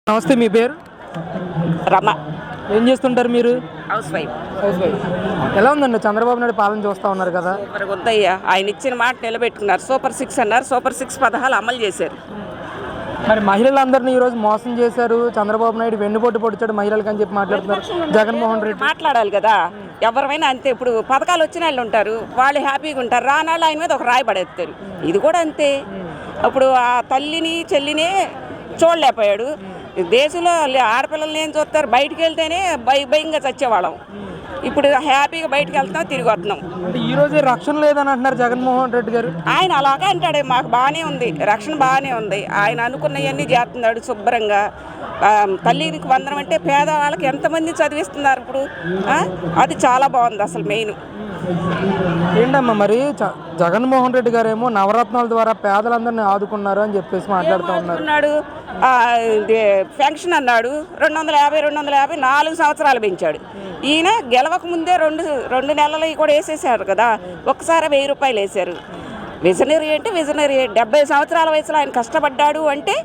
నమస్తే, మీ పేరు? రమ. ఏం చేస్తుంటారు మీరు? House wife. ఎలా ఉందండి చంద్రబాబు నాయుడు పాలన చూస్తూ ఉన్నారు కదా? సూపర్గా ఉందయ్యా. ఆయన ఇచ్చిన మాట నిలబెట్టుకున్నారు. సూపర్ 6 అన్నారు. సూపర్ 6 పథకాలు అమలు చేశారు. మరి మహిళలందరినీ ఈరోజు మోసం చేశారు, చంద్రబాబు నాయుడు వెన్నుపోటు పొడిచాడు మహిళలకి అని చెప్పి మాట్లాడుతున్నారు జగన్మోహన్ రెడ్డి. మాట్లాడాలి కదా, ఎవరైనా అంతే. ఇప్పుడు పథకాలు వచ్చిన వాళ్ళు ఉంటారు, వాళ్ళు హ్యాపీగా ఉంటారు. రానాళ్ళు ఆయన మీద ఒక రాయి పడేస్తారు. ఇది కూడా అంతే. ఇప్పుడు ఆ తల్లిని చెల్లినే చూడలేకపోయాడు. దేశంలో ఆడపిల్లల్ని ఏం చూస్తారు? బయటికి వెళ్తేనే భయంగా చచ్చేవాళ్ళం. ఇప్పుడు హ్యాపీగా బయటకు వెళ్తున్నాం, తిరిగి వస్తున్నాం. ఈ రోజే రక్షణ లేదని అంటున్నారు జగన్మోహన్ రెడ్డి గారు. ఆయన అలాగే అంటాడే, మాకు బాగానే ఉంది, రక్షణ బాగానే ఉంది. ఆయన అనుకున్నవన్నీ చేస్తున్నాడు శుభ్రంగా. తల్లికి వందనం అంటే పేదవాళ్ళకి ఎంతమంది చదివిస్తున్నారు ఇప్పుడు. అది చాలా బాగుంది అసలు. మెయిన్ ఏంటమ్మా మరి జగన్మోహన్ రెడ్డి గారు ఏమో నవరత్నాల ద్వారా పేదలందరినీ ఆదుకున్నారు అని చెప్పేసి మాట్లాడుతూ ఉన్నారు. పెన్షన్ అన్నాడు 250 4 సంవత్సరాలు పెంచాడు. ఈయన గెలవక ముందే రెండు నెలలు కూడా వేసేసారు కదా. ఒక్కసారి 1000 రూపాయలు వేశారు. విజనరీ అంటే విజనరీ. 70 సంవత్సరాల వయసులో ఆయన కష్టపడ్డాడు అంటే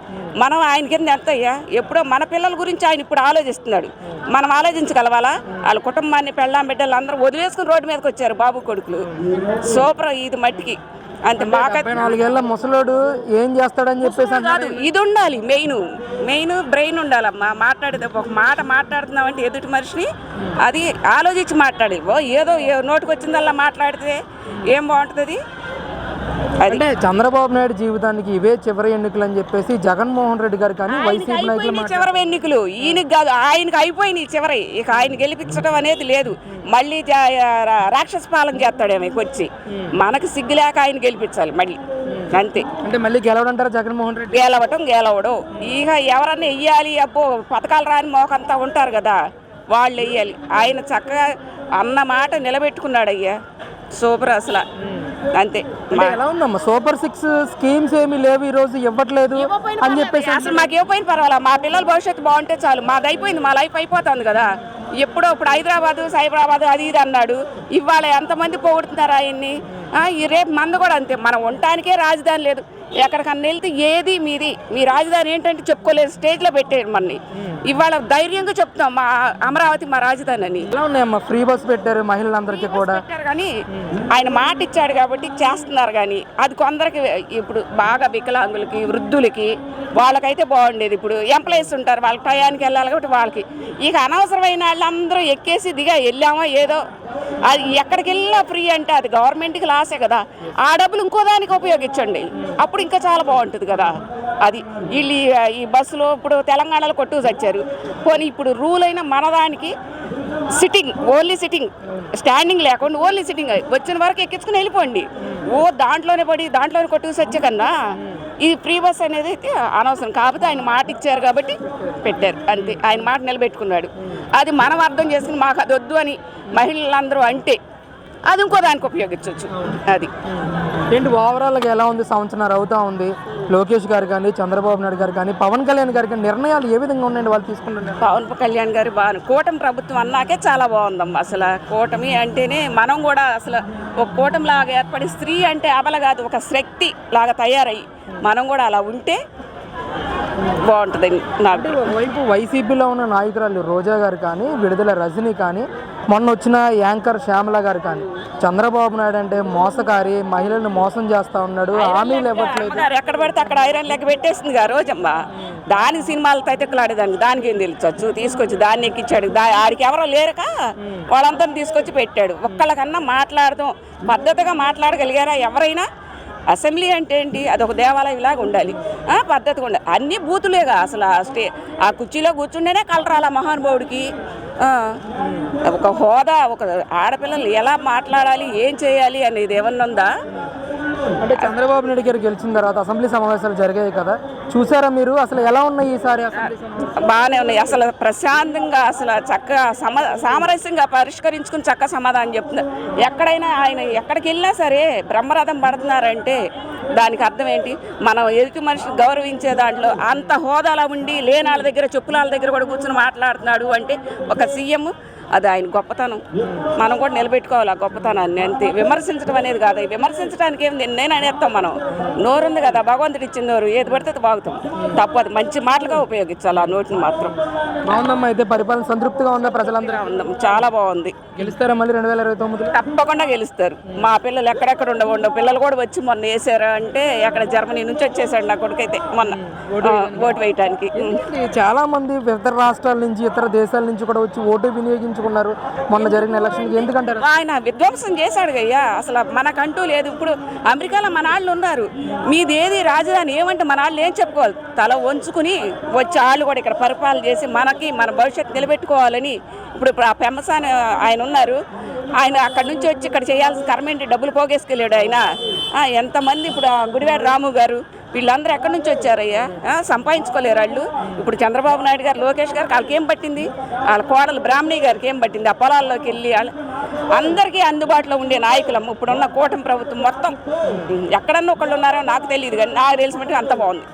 మనం ఆయన కింద ఎంత అయ్యా. ఎప్పుడో మన పిల్లల గురించి ఆయన ఇప్పుడు ఆలోచిస్తున్నాడు. మనం ఆలోచించగలవాలా? వాళ్ళ కుటుంబాన్ని, పెళ్ళాం, బిడ్డలు అందరూ వదిలేసుకుని రోడ్డు మీదకి వచ్చారు బాబు కొడుకులు. సూపర్ ఇది మట్టికి. అంతే. మాకు 4 ఏళ్ల ముసలోడు ఏం చేస్తాడని చెప్పేసి కాదు, ఇది ఉండాలి. మెయిన్ బ్రెయిన్ ఉండాలమ్మా. మాట్లాడేది ఒక మాట మాట్లాడుతున్నామంటే ఎదుటి మనిషిని అది ఆలోచించి మాట్లాడి. ఏదో నోటికి వచ్చిందల్లా మాట్లాడితే ఏం బాగుంటుంది? అంటే చంద్రబాబు నాయుడు జీవితానికి ఇవే చివరి ఎన్నికలు అని చెప్పేసి జగన్మోహన్ రెడ్డి గారు కానీ వైసీపీ నాయకులు చివరి ఎన్నికలు ఈయనకి కాదు, ఆయనకి అయిపోయినాయి చివరి. ఇక ఆయన గెలిపించడం అనేది లేదు. మళ్ళీ రాక్షస పాలన చేస్తాడేమో వచ్చి. మనకు సిగ్గు లేక ఆయన గెలిపించాలి మళ్ళీ, అంతే. అంటే మళ్ళీ గెలవడంటారా జగన్మోహన్ రెడ్డి? గెలవడం ఇక ఎవరన్నా వెయ్యాలి. అబ్బో పథకాలు రాని మోకంతా ఉంటారు కదా, వాళ్ళు వెయ్యాలి. ఆయన చక్కగా అన్న మాట నిలబెట్టుకున్నాడు అయ్యా. సూపర్ అసలు, అంతే. ఎలా ఉందమ్మా సూపర్ 6 స్కీమ్స్ ఏమీ లేవు ఈ రోజు, ఇవ్వట్లేదు అని చెప్పేసి. అసలు మాకు ఇవ్వపోయిన పర్వాలా, మా పిల్లల భవిష్యత్తు బాగుంటే చాలు. మాది అయిపోయింది, మా లైఫ్ అయిపోతుంది కదా. ఎప్పుడో ఇప్పుడు హైదరాబాదు సైబరాబాదు అది ఇది అన్నాడు. ఇవాళ ఎంతమంది పోగొడుతున్నారు ఆయన్ని. ఈ రేపు మంది కూడా అంతే. మనం ఉండటానికే రాజధాని లేదు. ఎక్కడికన్నా వెళ్తే ఏది మీది, మీ రాజధాని ఏంటంటే చెప్పుకోలేదు. స్టేజ్లో పెట్టారు మనని. ఇవాళ ధైర్యంగా చెప్తాం మా అమరావతి మా రాజధాని అని. ఎలా ఉన్నాయమ్మా? ఫ్రీ బస్ పెట్టారు మహిళలందరికీ కూడా పెట్టారు, కానీ ఆయన మాట ఇచ్చాడు కాబట్టి చేస్తున్నారు. కానీ అది కొందరికి ఇప్పుడు బాగా వికలాంగులకి, వృద్ధులకి, వాళ్ళకైతే బాగుండేది. ఇప్పుడు ఎంప్లాయీస్ ఉంటారు, వాళ్ళకి టయానికి వెళ్ళాలి కాబట్టి వాళ్ళకి. ఇక అనవసరమైన వాళ్ళందరూ ఎక్కేసి దిగా వెళ్ళామో ఏదో. అది ఎక్కడికి వెళ్ళినా ఫ్రీ అంటే అది గవర్నమెంట్కి లాసే కదా. ఆ డబ్బులు ఇంకో దానికి ఉపయోగించండి, అప్పుడు ఇంకా చాలా బాగుంటుంది కదా. అది వీళ్ళు ఈ బస్సులో ఇప్పుడు తెలంగాణలో కొట్టుకు చచ్చారు. పోనీ ఇప్పుడు రూల్ అయినా మనదానికి సిట్టింగ్, ఓన్లీ సిట్టింగ్, స్టాండింగ్ లేకుండా ఓన్లీ సిట్టింగ్. వచ్చిన వరకు ఎక్కించుకుని వెళ్ళిపోండి. దాంట్లోనే పడి దాంట్లోనే కొట్టుకు చచ్చే కన్నా ఇది ఫ్రీ బస్ అనేది అయితే అనవసరం. కాకపోతే ఆయన మాట ఇచ్చారు కాబట్టి పెట్టారు, అంతే. ఆయన మాట నిలబెట్టుకున్నాడు. అది మనం అర్థం చేసుకుని మాకు అది వద్దు అని మహిళలందరూ అంటే అది ఇంకో దానికి ఉపయోగించవచ్చు. అది ఏంటి ఓవరాల్గా ఎలా ఉంది? సంవత్సరం అవుతా ఉంది. లోకేష్ గారు కానీ, చంద్రబాబు నాయుడు గారు కానీ, పవన్ కళ్యాణ్ గారి కానీ నిర్ణయాలు ఏ విధంగా ఉన్నాయండి వాళ్ళు తీసుకుంటున్నారు? పవన్ కళ్యాణ్ గారు బాగా, కూటమి ప్రభుత్వం అన్నాకే చాలా బాగుందమ్మా. అసలు కూటమి అంటేనే మనం కూడా అసలు ఒక కూటమి లాగా ఏర్పడి, స్త్రీ అంటే అబల కాదు, ఒక శక్తి లాగా తయారయ్యి మనం కూడా అలా ఉంటే బాగుంటుంది. నాకు వైపు వైసీపీలో ఉన్న నాయకురాలు రోజా గారు కానీ, విడుదల రజనీ కానీ, మొన్న వచ్చిన యాంకర్ శ్యామల గారు కానీ, చంద్రబాబు నాయుడు అంటే మోసకారి, మహిళలను మోసం చేస్తా ఉన్నాడు, హామీలు ఇవ్వట్లేదు. ఎక్కడ పడితే అక్కడ ఐరన్ లెక్క పెట్టేసింది కదా రోజమ్మ. దానికి సినిమాలు తైతెక్కలాడేదానికి దానికి ఏం తెలుసు. తీసుకొచ్చి దాన్ని ఎక్కించాడు. ఆడికి ఎవరో లేరక వాళ్ళంతా తీసుకొచ్చి పెట్టాడు. ఒక్కళ్ళకన్నా మాట్లాడదాం, పద్ధతిగా మాట్లాడగలిగారా ఎవరైనా? అసెంబ్లీ అంటే ఏంటి? అదొక దేవాలయంలాగా ఉండాలి, పద్ధతిగా ఉండాలి. అన్ని బూతులేగా అసలు. ఆ కుర్చీలో కూర్చుంటేనే కలరాల మహానుభావుడికి. ఒక హోదా, ఒక ఆడపిల్లలు ఎలా మాట్లాడాలి, ఏం చేయాలి అనేది ఏమన్నా ఉందా? అంటే చంద్రబాబు నాయుడు గారు గెలిచిన తర్వాత అసెంబ్లీ సమావేశాలు జరిగాయి కదా, చూసారా మీరు? అసలు ఎలా ఉన్నాయి ఈసారి? బాగానే ఉన్నాయి. అసలు ప్రశాంతంగా, అసలు చక్కగా సామరస్యంగా పరిష్కరించుకుని చక్కగా సమాధానం చెప్తున్నారు. ఎక్కడైనా ఆయన ఎక్కడికి వెళ్ళినా సరే బ్రహ్మరథం పడుతున్నారంటే దానికి అర్థం ఏంటి? మనం ఎదుటి మనిషిని గౌరవించే దాంట్లో అంత హోదాలా ఉండి లేని వాళ్ళ దగ్గర, చెప్పుల వాళ్ళ దగ్గర కూడా కూర్చొని మాట్లాడుతున్నాడు అంటే ఒక సీఎం అది ఆయన గొప్పతనం. మనం కూడా నిలబెట్టుకోవాలి ఆ గొప్పతనాన్ని, అంతే. విమర్శించడం అనేది కాదు. విమర్శించడానికి ఏం నేను అనేస్తాం. మనం నోరుంది కదా, భగవంతుడు ఇచ్చిన నోరు, ఏది పడితే అది బాగుతాం. తప్పదు, మంచి మాటలుగా ఉపయోగించాలి ఆ నోటిని మాత్రం. బాగుందమ్మా. అయితే పరిపాలన సంతృప్తిగా ఉందా ప్రజలందరూ? ఉందాం, చాలా బాగుంది. గెలుస్తారా మళ్ళీ 2029? తప్పకుండా గెలుస్తారు. మా పిల్లలు ఎక్కడెక్కడ ఉండవు పిల్లలు కూడా వచ్చి మొన్న వేసారు అంటే, అక్కడ జర్మనీ నుంచి వచ్చేసాడు నా కొడుకైతే మొన్న ఓటు వేయటానికి. చాలా మంది ఇతర రాష్ట్రాల నుంచి ఇతర దేశాల నుంచి కూడా వచ్చి ఓటు వినియోగించుకున్నారు మొన్న జరిగిన ఎలక్షన్. ఎందుకంటారు? ఆయన విధ్వంసం చేశాడు అయ్యా. అసలు మనకంటూ లేదు. ఇప్పుడు అమెరికాలో మన వాళ్ళు ఉన్నారు, మీది ఏది రాజధాని ఏమంటే మన వాళ్ళు ఏం చెప్పుకోవాలి, తల వంచుకుని వచ్చి వాళ్ళు కూడా ఇక్కడ పరిపాలన చేసి మనకి మన భవిష్యత్తు నిలబెట్టుకోవాలని. ఇప్పుడు ఆ పెమ్మసాని ఆయన ఉన్నారు, ఆయన అక్కడి నుంచి వచ్చి ఇక్కడ చేయాల్సిన కర్మేంటి, డబ్బులు పోగేసుకెళ్ళాడు ఆయన. ఎంతమంది ఇప్పుడు ఆ గుడివాడ రాము గారు వీళ్ళందరూ ఎక్కడి నుంచి వచ్చారయ్యా, సంపాదించుకోలేరు వాళ్ళు. ఇప్పుడు చంద్రబాబు నాయుడు గారు, లోకేష్ గారికి వాళ్ళకి ఏం పట్టింది, వాళ్ళ కోడలు బ్రాహ్మణి గారికి ఏం పట్టింది, ఆ పొలాల్లోకి వెళ్ళి అందరికీ అందుబాటులో ఉండే నాయకులమ్మ ఇప్పుడున్న కూటమి ప్రభుత్వం మొత్తం. ఎక్కడన్నా ఒకళ్ళు ఉన్నారో నాకు తెలియదు, కానీ నాకు తెలిసి మట్టుకు అంత బాగుంది.